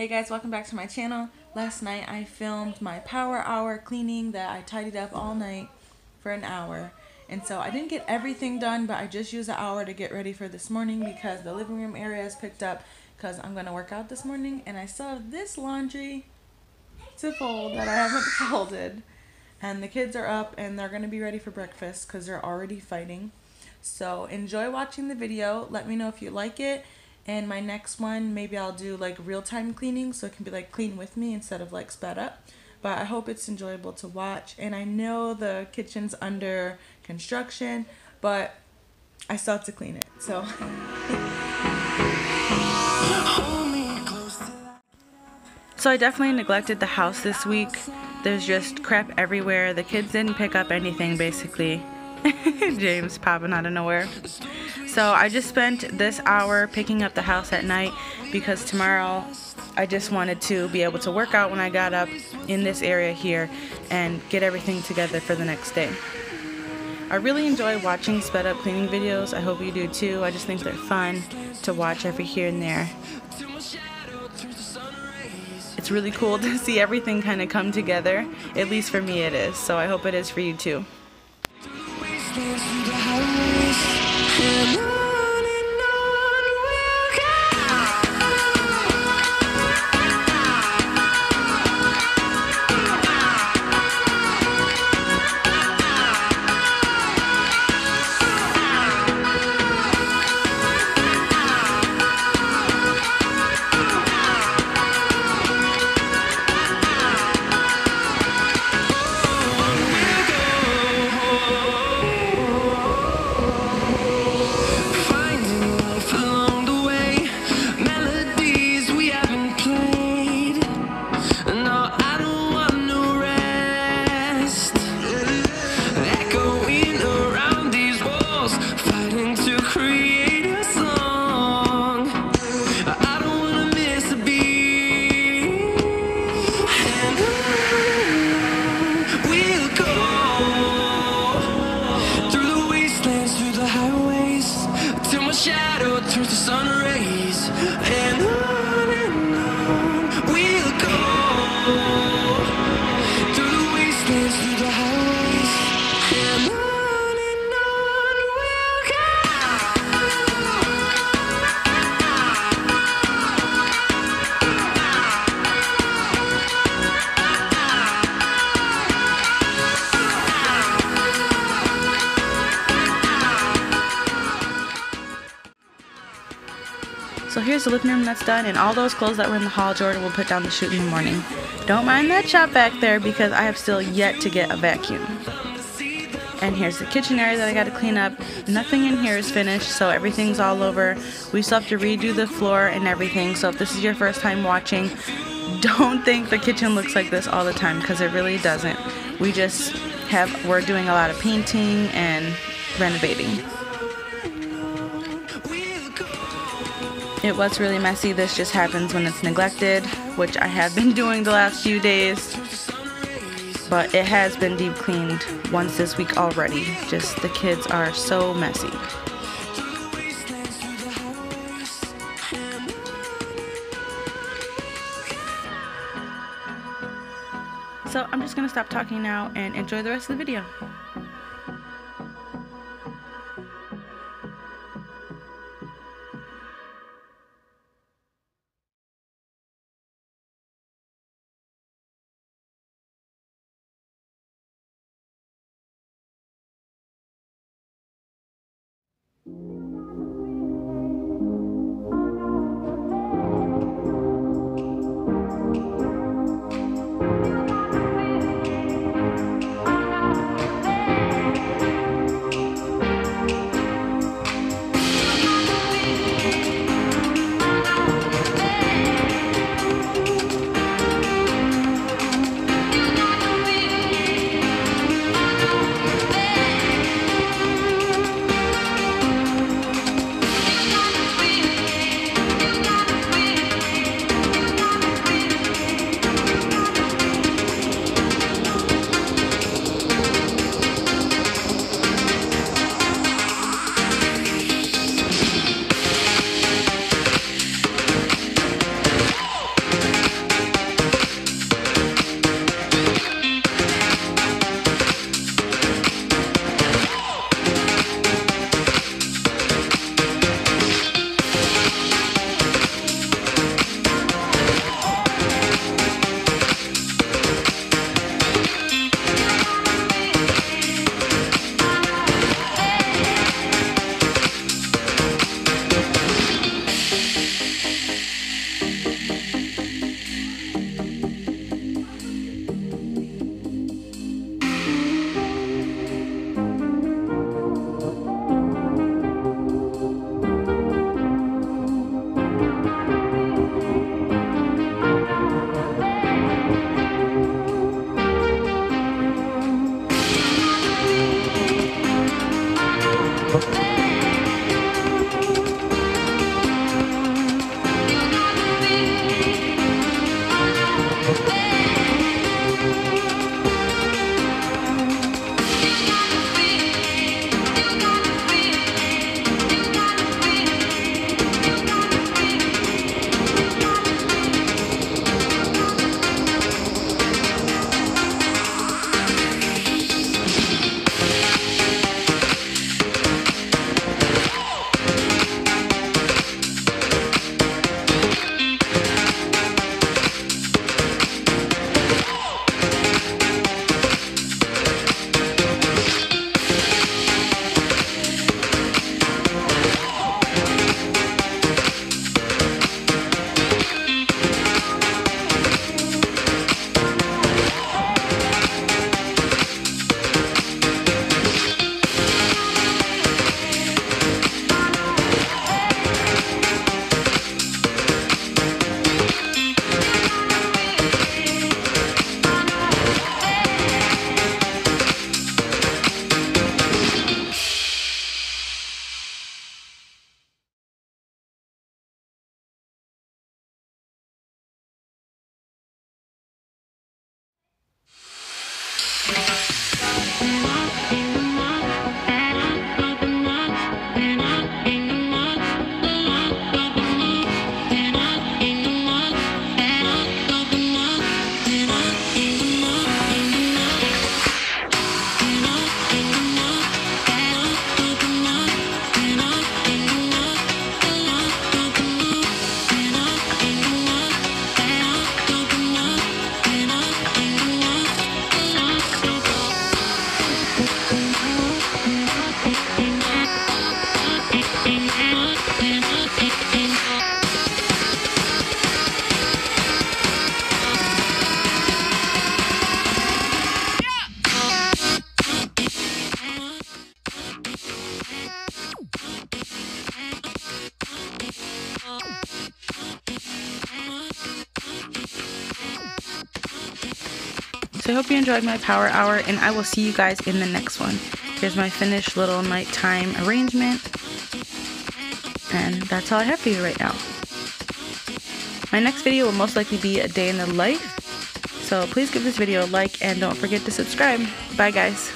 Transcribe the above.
Hey guys, welcome back to my channel. Last night I filmed my power hour cleaning that I tidied up all night for an hour. And so I didn't get everything done, but I just used an hour to get ready for this morning because the living room area is picked up because I'm going to work out this morning. And I still have this laundry to fold that I haven't folded. And the kids are up and they're going to be ready for breakfast because they're already fighting. So enjoy watching the video. Let me know if you like it. And my next one, maybe I'll do like real-time cleaning so it can be like clean with me instead of like sped up. But I hope it's enjoyable to watch. And I know the kitchen's under construction, but I still have to clean it. So I definitely neglected the house this week. There's just crap everywhere. The kids didn't pick up anything basically. James popping out of nowhere. So I just spent this hour picking up the house at night because tomorrow I just wanted to be able to work out when I got up in this area here and get everything together for the next day. I really enjoy watching sped up cleaning videos. I hope you do too. I just think they're fun to watch every here and there. It's really cool to see everything kind of come together. At least for me it is. So I hope it is for you too. Shadow turns to sun rays, and on we'll go through the wastelands, through the highways, and on we'll So here's the living room that's done, and all those clothes that were in the hall Jordan will put down the chute in the morning. Don't mind that shop back there because I have still yet to get a vacuum. And here's the kitchen area that I got to clean up. Nothing in here is finished, so everything's all over. We still have to redo the floor and everything, so if this is your first time watching, don't think the kitchen looks like this all the time because it really doesn't. We're doing a lot of painting and renovating. It was really messy. This just happens when it's neglected, which I have been doing the last few days. But it has been deep cleaned once this week already. Just the kids are so messy. So I'm just going to stop talking now and enjoy the rest of the video. So I hope you enjoyed my power hour, and I will see you guys in the next one. Here's my finished little nighttime arrangement, and that's all I have for you right now. My next video will most likely be a day in the life, so please give this video a like and don't forget to subscribe. Bye guys.